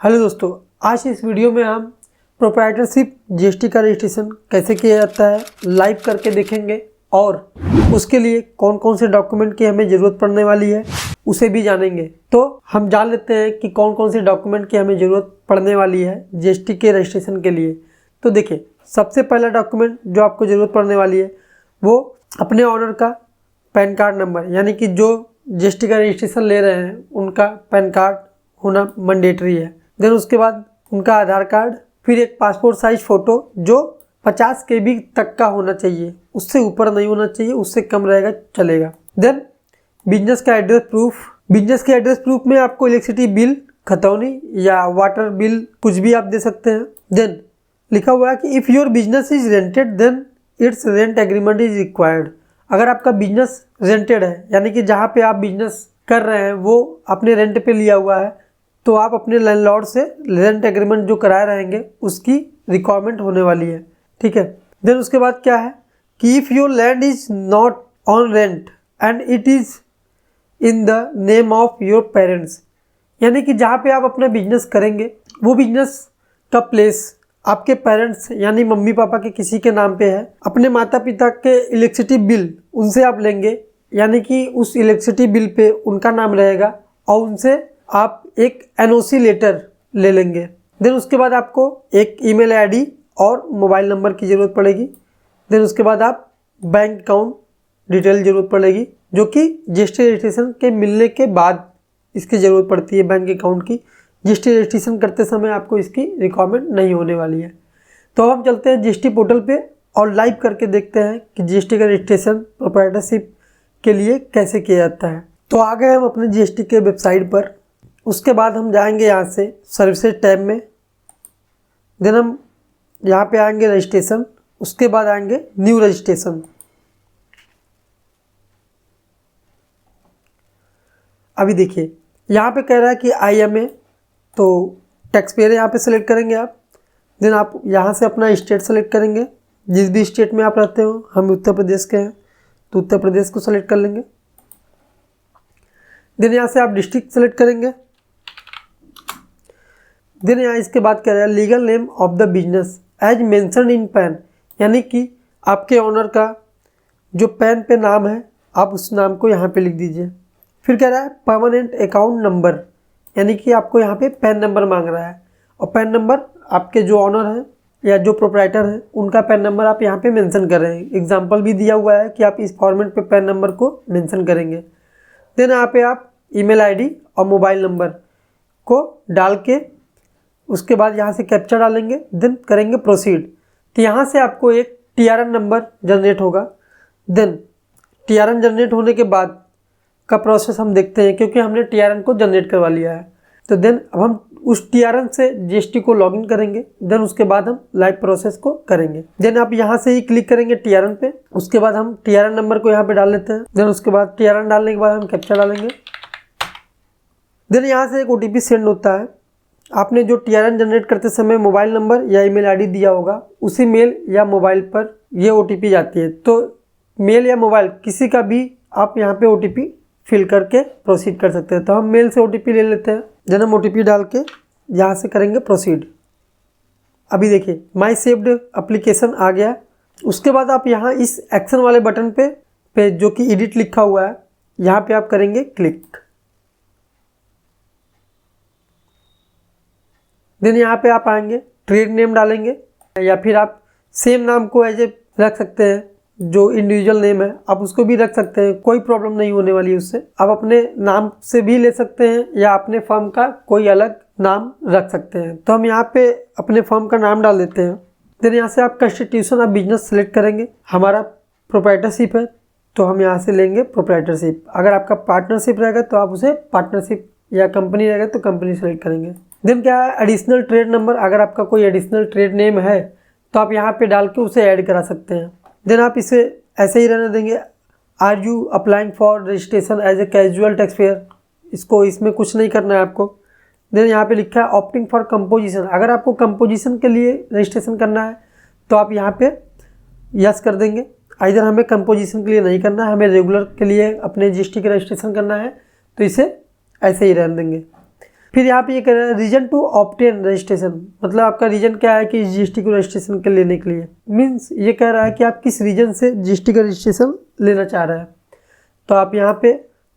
Hello दोस्तों, आज इस वीडियो में हम प्रोप्राइटरशिप जीएसटी का रजिस्ट्रेशन कैसे किया जाता है लाइव करके देखेंगे और उसके लिए कौन कौन से डॉक्यूमेंट की हमें ज़रूरत पड़ने वाली है उसे भी जानेंगे। तो हम जान लेते हैं कि कौन कौन से डॉक्यूमेंट की हमें ज़रूरत पड़ने वाली है जीएसटी के रजिस्ट्रेशन के लिए। तो देखिए, सबसे पहला डॉक्यूमेंट जो आपको ज़रूरत पड़ने वाली है वो अपने ऑनर का पैन कार्ड नंबर, यानी कि जो जीएसटी का रजिस्ट्रेशन ले रहे हैं उनका पैन कार्ड होना मैंडेटरी है। देन उसके बाद उनका आधार कार्ड, फिर एक पासपोर्ट साइज फ़ोटो जो 50 KB तक का होना चाहिए, उससे ऊपर नहीं होना चाहिए, उससे कम रहेगा चलेगा। देन बिजनेस का एड्रेस प्रूफ। बिजनेस के एड्रेस प्रूफ में आपको इलेक्ट्रिसिटी बिल, खतौनी या वाटर बिल कुछ भी आप दे सकते हैं। देन लिखा हुआ है कि if your business is rented then its rent agreement is required. अगर आपका बिजनेस रेंटेड है, यानी कि जहाँ पे आप बिजनेस कर रहे हैं वो आपने रेंट पे लिया हुआ है, तो आप अपने लैंडलॉर्ड से रेंट एग्रीमेंट जो कराए रहेंगे उसकी रिक्वायरमेंट होने वाली है, ठीक है। देन उसके बाद क्या है कि if your land is not on rent and it is in the name of your parents, यानी कि जहाँ पे आप अपना बिजनेस करेंगे वो बिजनेस का प्लेस आपके पेरेंट्स यानी मम्मी पापा के किसी के नाम पे है। अपने माता पिता के इलेक्ट्रिसिटी बिल उनसे आप लेंगे, यानी कि उस इलेक्ट्रिसिटी बिल पे उनका नाम रहेगा और उनसे आप एक NOC लेटर ले लेंगे। देन उसके बाद आपको एक ईमेल ID और मोबाइल नंबर की ज़रूरत पड़ेगी। देन उसके बाद आप बैंक अकाउंट डिटेल ज़रूरत पड़ेगी, जो कि जीएसटी रजिस्ट्रेशन के मिलने के बाद इसकी ज़रूरत पड़ती है बैंक अकाउंट की। जीएसटी रजिस्ट्रेशन करते समय आपको इसकी रिक्वायरमेंट नहीं होने वाली है। तो अब हम चलते हैं जीएसटी पोर्टल पे और लाइव करके देखते हैं कि जीएसटी का रजिस्ट्रेशन प्रोप्राइटरशिप के लिए कैसे किया जाता है। तो आ गए हम अपने जीएसटी के वेबसाइट पर। उसके बाद हम जाएंगे यहाँ से सर्विसेज टैब में। देन हम यहाँ पे आएंगे रजिस्ट्रेशन, उसके बाद आएंगे न्यू रजिस्ट्रेशन। अभी देखिए यहाँ पे कह रहा है कि IMA, तो टैक्स पेयर यहाँ पे सेलेक्ट करेंगे आप। देन आप यहाँ से अपना स्टेट सेलेक्ट करेंगे, जिस भी स्टेट में आप रहते हो। हम उत्तर प्रदेश के हैं तो उत्तर प्रदेश को सेलेक्ट कर लेंगे। देन यहाँ से आप डिस्ट्रिक्ट सेलेक्ट करेंगे। देन यहाँ इसके बाद कह रहा है legal name of the business as mentioned in PAN, यानी कि आपके ऑनर का जो पैन पे नाम है आप उस नाम को यहाँ पे लिख दीजिए। फिर कह रहा है परमानेंट अकाउंट नंबर, यानी कि आपको यहाँ पे पैन नंबर मांग रहा है, और पैन नंबर आपके जो ऑनर हैं या जो प्रोप्राइटर हैं उनका पैन नंबर आप यहाँ पे मेंशन कर रहे हैं। एग्जाम्पल भी दिया हुआ है कि आप इस फॉर्मेट पे पैन नंबर को मेंशन करेंगे। देन यहाँ पे आप ईमेल ID और मोबाइल नंबर को डाल के उसके बाद यहाँ से कैप्चा डालेंगे। देन करेंगे प्रोसीड। तो यहाँ से आपको एक TRN नंबर जनरेट होगा। देन TRN जनरेट होने के बाद का प्रोसेस हम देखते हैं, क्योंकि हमने TRN को जनरेट करवा लिया है। तो देन अब हम उस TRN से GST को लॉगिन करेंगे। देन उसके बाद हम लाइव प्रोसेस को करेंगे। देन आप यहाँ से ही क्लिक करेंगे TRN पे। उसके बाद हम TRN नंबर को यहाँ पे डाल लेते हैं। देन उसके बाद TRN डालने के बाद हम कैप्चा डालेंगे। देन यहाँ से एक OTP सेंड होता है। आपने जो TRN जनरेट करते समय मोबाइल नंबर या ईमेल ID दिया होगा, उसी मेल या मोबाइल पर ये OTP जाती है। तो मेल या मोबाइल किसी का भी आप यहाँ पे OTP फिल करके प्रोसीड कर सकते हैं। तो हम मेल से OTP ले लेते हैं। देन हम OTP डाल के यहाँ से करेंगे प्रोसीड। अभी देखिए माई सेव्ड एप्लीकेशन आ गया। उसके बाद आप यहाँ इस एक्शन वाले बटन पे जो कि एडिट लिखा हुआ है, यहाँ पे आप करेंगे क्लिक। देन यहाँ पे आप आएंगे, ट्रेड नेम डालेंगे, या फिर आप सेम नाम को एज ए रख सकते हैं, जो इंडिविजुअल नेम है आप उसको भी रख सकते हैं, कोई प्रॉब्लम नहीं होने वाली है उससे। आप अपने नाम से भी ले सकते हैं या अपने फर्म का कोई अलग नाम रख सकते हैं। तो हम यहाँ पे अपने फर्म का नाम डाल देते हैं। देन यहाँ से आप कंस्टिट्यूशन ऑफ बिजनेस सेलेक्ट करेंगे। हमारा प्रोप्राइटरशिप है तो हम यहाँ से लेंगे प्रोप्राइटरशिप। अगर आपका पार्टनरशिप रहेगा तो आप उसे पार्टनरशिप, या कंपनी रहेगा तो कंपनी सेलेक्ट करेंगे। देन क्या है एडिशनल ट्रेड नंबर। अगर आपका कोई एडिशनल ट्रेड नेम है तो आप यहाँ पे डाल के उसे ऐड करा सकते हैं। देन आप इसे ऐसे ही रहने देंगे। Are you applying for registration as a casual tax payer, इसमें कुछ नहीं करना है आपको। देन यहाँ पे लिखा है ऑप्टिंग फॉर कंपोजिशन। अगर आपको कंपोजिशन के लिए रजिस्ट्रेशन करना है तो आप यहाँ पे यस कर देंगे। इधर हमें कंपोजिशन के लिए नहीं करना है, हमें रेगुलर के लिए अपने GST का रजिस्ट्रेशन करना है, तो इसे ऐसे ही रहने देंगे। फिर यहाँ पे ये कह रहा है रीजन टू ऑब्टेन रजिस्ट्रेशन, मतलब आपका रीजन क्या है कि जीएसटी को रजिस्ट्रेशन के लेने के लिए, मीन्स ये कह रहा है कि आप किस रीजन से जीएसटी का रजिस्ट्रेशन लेना चाह रहे हैं। तो आप यहाँ पे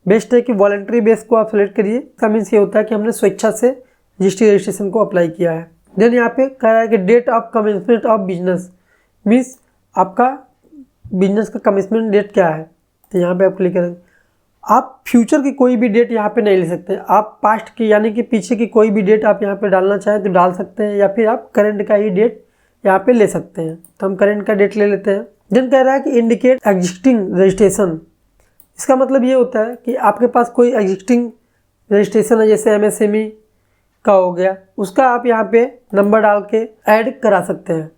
बेस्ट है कि वॉलंटरी बेस को आप सेलेक्ट करिए। इसका मीन्स ये होता है कि हमने स्वेच्छा से जीएसटी रजिस्ट्रेशन को अप्लाई किया है। देन यहाँ पे कह रहा है कि date of commencement of business, means आपका बिजनेस का कमेंसमेंट डेट क्या है। तो यहाँ पे आप क्लिक करेंगे। आप फ्यूचर की कोई भी डेट यहाँ पे नहीं ले सकते, आप पास्ट की यानी कि पीछे की कोई भी डेट आप यहाँ पे डालना चाहें तो डाल सकते हैं, या फिर आप करंट का ही डेट यहाँ पे ले सकते हैं। तो हम करंट का डेट ले लेते हैं। देन कह रहा है कि इंडिकेट एग्जिस्टिंग रजिस्ट्रेशन, इसका मतलब ये होता है कि आपके पास कोई एग्जिस्टिंग रजिस्ट्रेशन है, जैसे एमएसएमई का हो गया, उसका आप यहाँ पे नंबर डाल के ऐड करा सकते हैं,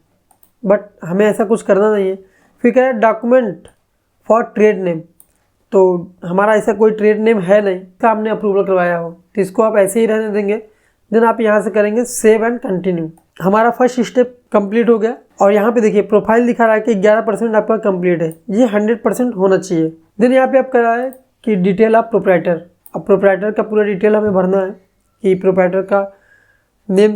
बट हमें ऐसा कुछ करना नहीं है। फिर कह रहा है डॉक्यूमेंट फॉर ट्रेड नेम, तो हमारा ऐसा कोई ट्रेड नेम है नहीं तो हमने अप्रूवल करवाया हो, तो इसको आप ऐसे ही रहने देंगे। देन आप यहाँ से करेंगे सेव एंड कंटिन्यू। हमारा फर्स्ट स्टेप कंप्लीट हो गया। और यहाँ पे देखिए प्रोफाइल दिखा रहा है कि 11% आपका कंप्लीट है, ये 100% होना चाहिए। देन यहाँ पे आप कह रहा है कि डिटेल ऑफ प्रोप्राइटर, अब प्रोप्राइटर का पूरा डिटेल हमें भरना है कि प्रोप्राइटर का नेम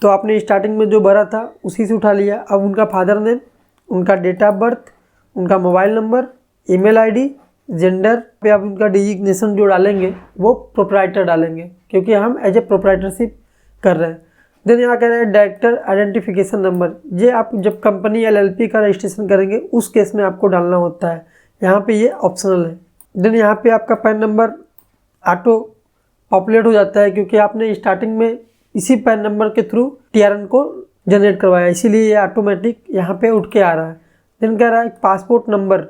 तो आपने स्टार्टिंग में जो भरा था उसी से उठा लिया। अब उनका फादर नेम, उनका डेट ऑफ बर्थ, उनका mobile number, email ID, gender पे आप उनका डिजिग्नेशन जो डालेंगे वो प्रोप्राइटर डालेंगे, क्योंकि हम एज ए प्रोप्राइटरशिप कर रहे हैं। देन यहाँ कह रहे हैं डायरेक्टर आइडेंटिफिकेशन नंबर, ये आप जब कंपनी एलएलपी का रजिस्ट्रेशन करेंगे उस केस में आपको डालना होता है, यहाँ पे ये ऑप्शनल है। देन यहाँ पे आपका पैन नंबर ऑटो पॉपुलेट हो जाता है, क्योंकि आपने स्टार्टिंग में इसी पैन नंबर के थ्रू टीआरएन को जनरेट करवाया, इसीलिए ये ऑटोमेटिक यहाँ पे उठ के आ रहा है। देन कह रहा है पासपोर्ट नंबर,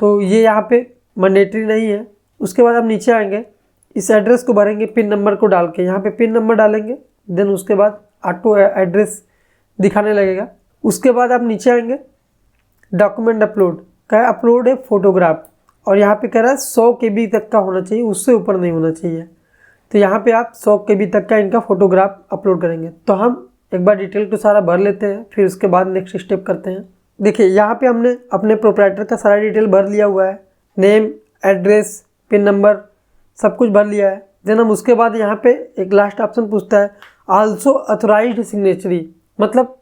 तो ये यहाँ पे मैंडेटरी नहीं है। उसके बाद आप नीचे आएंगे, इस एड्रेस को भरेंगे पिन नंबर को डाल के, यहाँ पे पिन नंबर डालेंगे। देन उसके बाद ऑटो एड्रेस दिखाने लगेगा। उसके बाद आप नीचे आएंगे, डॉक्यूमेंट अपलोड का अपलोड है फोटोग्राफ, और यहाँ पे कह रहा है 100 KB तक का होना चाहिए, उससे ऊपर नहीं होना चाहिए। तो यहाँ पे आप 100 KB तक का इनका फोटोग्राफ अपलोड करेंगे। तो हम एक बार डिटेल को सारा भर लेते हैं, फिर उसके बाद नेक्स्ट स्टेप करते हैं। देखिए यहाँ पे हमने अपने प्रोप्राइटर का सारा डिटेल भर लिया हुआ है, नेम, एड्रेस, पिन नंबर सब कुछ भर लिया है। देन हम उसके बाद यहाँ पे एक लास्ट ऑप्शन पूछता है आल्सो अथोराइज्ड सिग्नेचरी, मतलब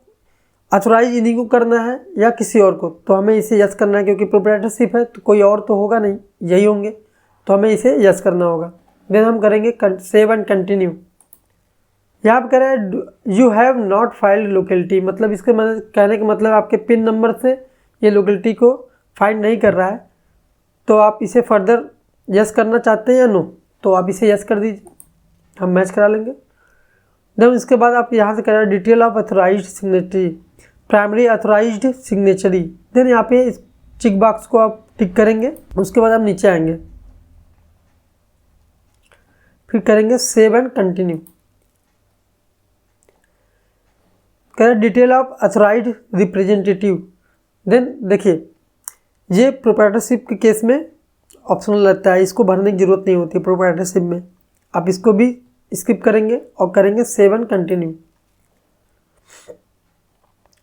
अथोराइज इन्हीं को करना है या किसी और को। तो हमें इसे यस करना है, क्योंकि प्रोप्राइटरशिप है तो कोई और तो होगा नहीं, यही होंगे, तो हमें इसे यस करना होगा। देन हम करेंगे सेव एंड कंटिन्यू। यहाँ पर कह रहा है you have not filed locality, मतलब इसके कहने का मतलब आपके पिन नंबर से ये लोकेलिटी को फाइंड नहीं कर रहा है, तो आप इसे फर्दर यस करना चाहते हैं या नो, तो आप इसे यस कर दीजिए, हम मैच करा लेंगे। देन इसके बाद आप यहाँ से कह रहे हैं detail of authorised signatory, primary authorised signatory. Then यहाँ पे इस टिक बॉक्स को आप टिक करेंगे। उसके बाद आप नीचे आएंगे, फिर करेंगे सेव एंड कंटिन्यू। कह रहे detail of authorised representative. Then देखिए ये प्रोप्राइटरशिप के केस में ऑप्शनल रहता है, इसको भरने की जरूरत नहीं होती प्रोप्राइटरशिप में। आप इसको भी स्किप करेंगे और करेंगे सेव एंड कंटिन्यू।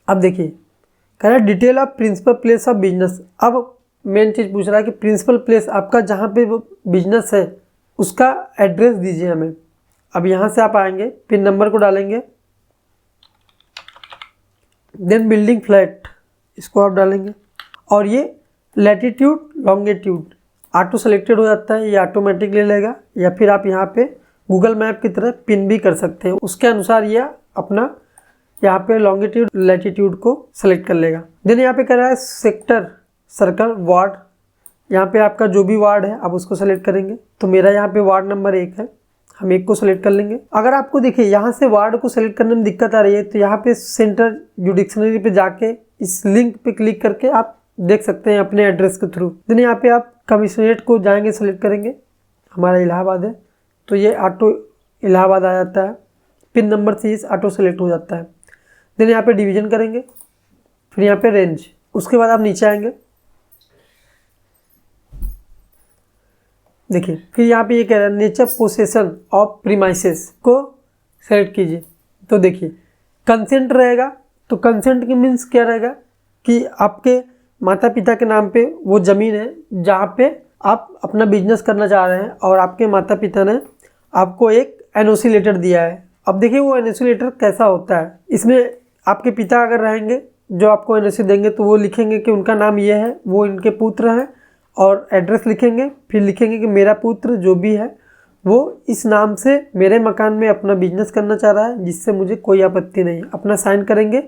अब देखिए कह रहा है detail of principal place of business. अब मेन चीज़ पूछ रहा है कि प्रिंसिपल प्लेस आपका जहाँ पे वो बिजनेस है उसका एड्रेस दीजिए हमें। अब यहाँ से आप आएंगे, पिन नंबर को डालेंगे, देन बिल्डिंग फ्लैट इसको आप डालेंगे, और ये लैटिट्यूड लॉन्गिट्यूड ऑटो सेलेक्टेड हो जाता है, ये ऑटोमेटिक ले लेगा, या फिर आप यहाँ पे गूगल मैप की तरह पिन भी कर सकते हैं, उसके अनुसार ये अपना यहाँ पे लॉन्गिट्यूड लैटिट्यूड को सेलेक्ट कर लेगा। देन यहाँ पे कह रहा है सेक्टर, सर्कल, वार्ड, यहाँ पे आपका जो भी वार्ड है आप उसको सेलेक्ट करेंगे। तो मेरा यहाँ पे वार्ड नंबर 1 है, हम 1 को सेलेक्ट कर लेंगे। अगर आपको देखिए यहाँ से वार्ड को सेलेक्ट करने में दिक्कत आ रही है तो यहाँ पे सेंटर जो डिक्शनरी पे जाके इस लिंक पे क्लिक करके आप देख सकते हैं अपने एड्रेस के थ्रू। देन यहाँ पे आप कमिश्नरेट को जाएंगे, सेलेक्ट करेंगे, हमारा इलाहाबाद है तो ये ऑटो इलाहाबाद आ जाता है, पिन नंबर से इस ऑटो सेलेक्ट हो जाता है। देन यहाँ पे डिवीज़न करेंगे, फिर यहाँ पे रेंज, उसके बाद आप नीचे आएंगे, देखिए फिर यहाँ पे ये कह रहा है नेचर पोसेशन ऑफ प्रीमाइसेस को सेलेक्ट कीजिए। तो देखिए कंसेंट रहेगा, तो कंसेंट की मीन्स क्या रहेगा कि आपके माता पिता के नाम पे वो ज़मीन है जहाँ पे आप अपना बिजनेस करना चाह रहे हैं, और आपके माता पिता ने आपको एक एनओसी लेटर दिया है। अब देखिए वो एनओसी लेटर कैसा होता है। इसमें आपके पिता अगर रहेंगे जो आपको एनओसी देंगे तो वो लिखेंगे कि उनका नाम ये है, वो इनके पुत्र हैं और एड्रेस लिखेंगे। फिर लिखेंगे कि मेरा पुत्र जो भी है वो इस नाम से मेरे मकान में अपना बिजनेस करना चाह रहा है, जिससे मुझे कोई आपत्ति नहीं। अपना साइन करेंगे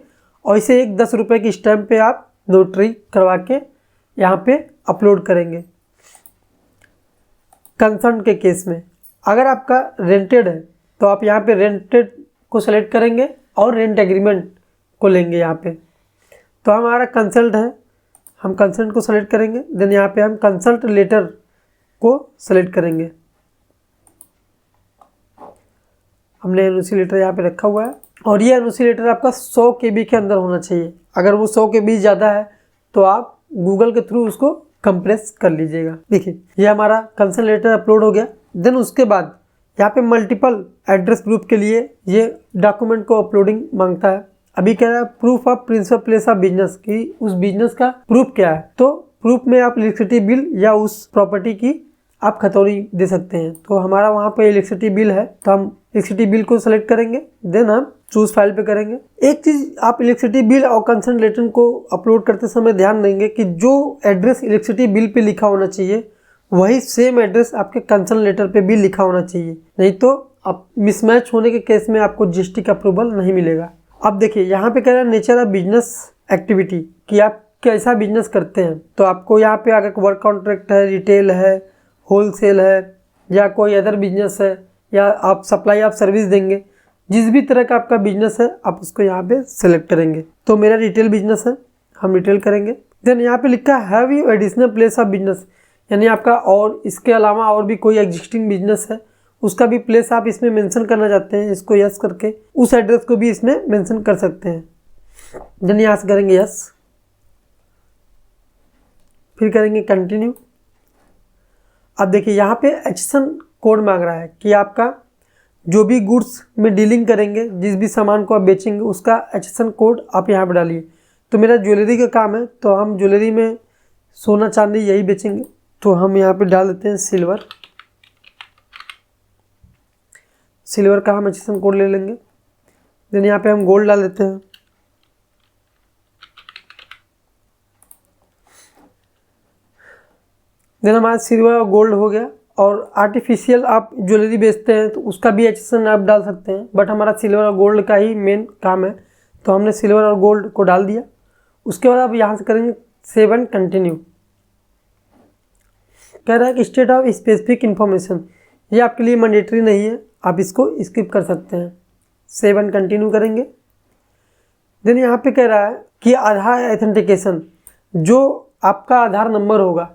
और इसे एक 10 रुपये की स्टैम्प पे आप नोटरी करवा के यहाँ पे अपलोड करेंगे। कंसर्न के केस में अगर आपका रेंटेड है तो आप यहाँ पे रेंटेड को सेलेक्ट करेंगे और रेंट एग्रीमेंट को लेंगे यहाँ पे। तो हमारा कंसल्ट है, हम कंसल्ट को सेलेक्ट करेंगे। देन यहाँ पे हम कंसल्ट लेटर को सेलेक्ट करेंगे। हमने एनओसी लेटर यहाँ पे रखा हुआ है और ये एनओसी लेटर आपका 100 KB के अंदर होना चाहिए। अगर वो 100 KB ज़्यादा है तो आप गूगल के थ्रू उसको कंप्रेस कर लीजिएगा। देखिए ये हमारा कंसर्न लेटर अपलोड हो गया। देन उसके बाद यहाँ पे मल्टीपल एड्रेस प्रूफ के लिए ये डॉक्यूमेंट को अपलोडिंग मांगता है। अभी कह रहा है proof of principal place of business की उस बिजनेस का प्रूफ क्या है। तो प्रूफ में आप इलेक्ट्रिसिटी बिल या उस प्रॉपर्टी की आप खतौनी दे सकते हैं। तो हमारा वहाँ पे इलेक्ट्रिसिटी बिल है तो हम इलेक्ट्रिसिटी बिल को सेलेक्ट करेंगे। देन हम चूज फाइल पे करेंगे। एक चीज़ आप इलेक्ट्रिसिटी बिल और कंसर्न लेटर को अपलोड करते समय ध्यान देंगे कि जो एड्रेस इलेक्ट्रिसिटी बिल पे लिखा होना चाहिए वही सेम एड्रेस आपके कंसर्न लेटर पे भी लिखा होना चाहिए, नहीं तो आप मिसमैच होने के केस में आपको जीएसटी का अप्रूवल नहीं मिलेगा। अब देखिए यहाँ पे कह रहा है नेचर ऑफ बिजनेस एक्टिविटी कि आप कैसा बिजनेस करते हैं। तो आपको यहाँ पे अगर वर्क कॉन्ट्रैक्ट है, रिटेल है, होलसेल है या कोई अदर बिजनेस है या आप सप्लाई ऑफ सर्विस देंगे, जिस भी तरह का आपका बिजनेस है आप उसको यहाँ पे सेलेक्ट करेंगे। तो मेरा रिटेल बिजनेस है, हम रिटेल करेंगे। देन यहाँ पे लिखा है have you additional place of business, यानी आपका और इसके अलावा और भी कोई एग्जिस्टिंग बिजनेस है उसका भी प्लेस आप इसमें मेंशन करना चाहते हैं, इसको यस करके उस एड्रेस को भी इसमें मेंशन कर सकते हैं। देन यहाँ से करेंगे यस, फिर करेंगे कंटिन्यू। अब देखिए यहाँ पे एचएसएन कोड मांग रहा है कि आपका जो भी गुड्स में डीलिंग करेंगे, जिस भी सामान को आप बेचेंगे उसका एचएसएन कोड आप यहाँ पे डालिए। तो मेरा ज्वेलरी का काम है तो हम ज्वेलरी में सोना चांदी यही बेचेंगे, तो हम यहाँ पे डाल देते हैं सिल्वर। सिल्वर का हम एचएसएन कोड ले लेंगे। देन यहाँ पे हम गोल्ड डाल देते हैं। देन हमारा सिल्वर और गोल्ड हो गया। और आर्टिफिशियल आप ज्वेलरी बेचते हैं तो उसका भी एचएसएन आप डाल सकते हैं, बट हमारा सिल्वर और गोल्ड का ही मेन काम है तो हमने सिल्वर और गोल्ड को डाल दिया। उसके बाद आप यहाँ से करेंगे सेव एंड कंटिन्यू। कह रहा है कि स्टेट ऑफ स्पेसिफिक इन्फॉर्मेशन, ये आपके लिए मैंडेटरी नहीं है, आप इसको स्किप कर सकते हैं। सेव एंड कंटिन्यू करेंगे। देन यहाँ पे कह रहा है कि आधार ऑथेंटिकेशन, जो आपका आधार नंबर होगा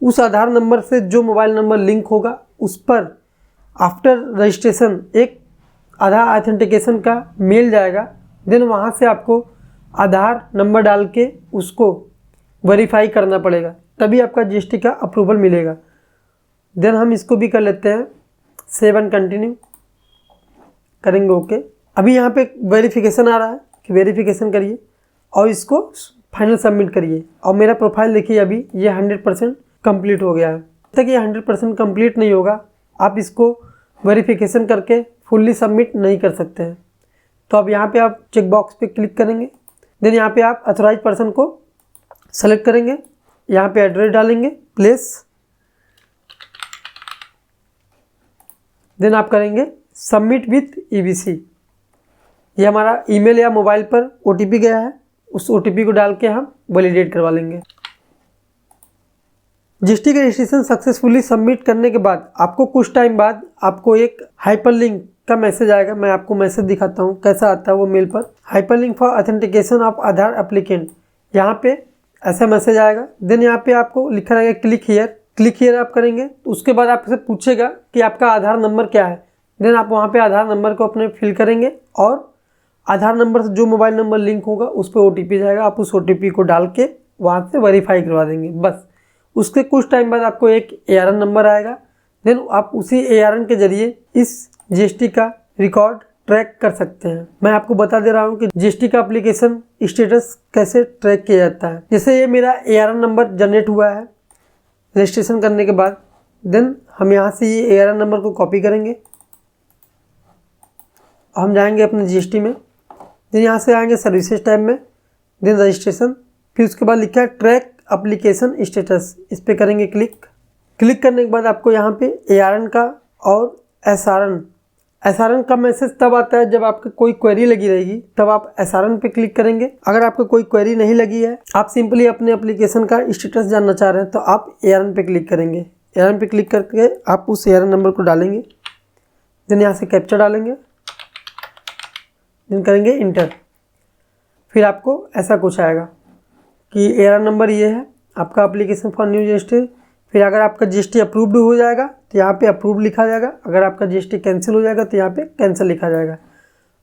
उस आधार नंबर से जो मोबाइल नंबर लिंक होगा उस पर आफ्टर रजिस्ट्रेशन एक आधार ऑथेंटिकेशन का मेल जाएगा। देन वहाँ से आपको आधार नंबर डाल के उसको वेरीफाई करना पड़ेगा, तभी आपका जीएसटी का अप्रूवल मिलेगा। देन हम इसको भी कर लेते हैं, सेव एंड कंटिन्यू करेंगे। ओके, अभी यहाँ पे वेरिफिकेशन आ रहा है कि वेरिफिकेशन करिए और इसको फाइनल सबमिट करिए। और मेरा प्रोफाइल देखिए अभी ये 100% कंप्लीट हो गया है। जब तक ये 100% कंप्लीट नहीं होगा आप इसको वेरिफिकेशन करके फुल्ली सबमिट नहीं कर सकते हैं। तो अब यहाँ पे आप चेक बॉक्स पे क्लिक करेंगे। देन यहाँ पे आप अथोराइज पर्सन को सेलेक्ट करेंगे, यहाँ पे एड्रेस डालेंगे प्लेस। देन आप करेंगे सबमिट विथ ईबीसी। ये हमारा ईमेल या मोबाइल पर ओटीपी गया है, उस ओटीपी को डाल के हम वैलिडेट करवा लेंगे। जीएसटी का रजिस्ट्रेशन सक्सेसफुली सबमिट करने के बाद आपको कुछ टाइम बाद आपको एक हाइपरलिंक का मैसेज आएगा। मैं आपको मैसेज दिखाता हूँ कैसा आता है वो मेल पर। Hyperlink for authentication of Aadhaar applicant, यहाँ पे ऐसा मैसेज आएगा। देन यहाँ पे आपको लिखा रहेगा क्लिक हियर। क्लिक हियर आप करेंगे तो उसके बाद आपसे पूछेगा कि आपका आधार नंबर क्या है। देन आप वहाँ पे आधार नंबर को अपने फिल करेंगे और आधार नंबर से जो मोबाइल नंबर लिंक होगा उस पर ओटीपी जाएगा, आप उस ओटीपी को डाल के वहाँ से वेरीफाई करवा देंगे बस। उसके कुछ टाइम बाद आपको एक ARN नंबर आएगा। देन आप उसी ARN के जरिए इस जीएसटी का रिकॉर्ड ट्रैक कर सकते हैं। मैं आपको बता दे रहा हूँ कि जीएसटी का एप्लीकेशन स्टेटस कैसे ट्रैक किया जाता है। जैसे ये मेरा ARN नंबर जनरेट हुआ है रजिस्ट्रेशन करने के बाद, देन हम यहाँ से ये ARN नंबर को कॉपी करेंगे। हम जाएंगे अपने जीएसटी में, देन यहाँ से आएंगे सर्विसेज टैब में, देन रजिस्ट्रेशन, फिर उसके बाद लिखा है ट्रैक एप्लीकेशन स्टेटस, इस पर करेंगे क्लिक। क्लिक करने के बाद आपको यहाँ पे ARN का और SRN का मैसेज तब आता है जब आपकी कोई क्वेरी लगी रहेगी, तब आप SRN पे क्लिक करेंगे। अगर आपको कोई क्वेरी नहीं लगी है, आप सिंपली अपने एप्लीकेशन का स्टेटस जानना चाह रहे हैं, तो आप ARN पे क्लिक करेंगे। ARN पे क्लिक करके आप उस ARN नंबर को डालेंगे, देन यहाँ से कैप्चा डालेंगे, देन करेंगे इंटर। फिर आपको ऐसा कुछ आएगा कि ARN नंबर ये है आपका एप्लीकेशन फॉर न्यू GST। फिर अगर आपका GST अप्रूव्ड हो जाएगा तो यहाँ पे अप्रूव लिखा जाएगा, अगर आपका GST कैंसिल हो जाएगा तो यहाँ पे कैंसिल लिखा जाएगा।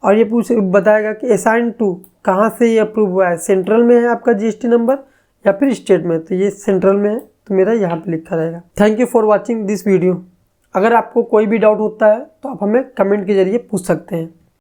और ये बताएगा कि असाइन टू कहाँ से ये अप्रूव हुआ है, सेंट्रल में है आपका GST नंबर या फिर स्टेट में, तो ये सेंट्रल में है तो मेरा यहाँ पे लिखा रहेगा। Thank you for watching this video. अगर आपको कोई भी डाउट होता है तो आप हमें कमेंट के जरिए पूछ सकते हैं।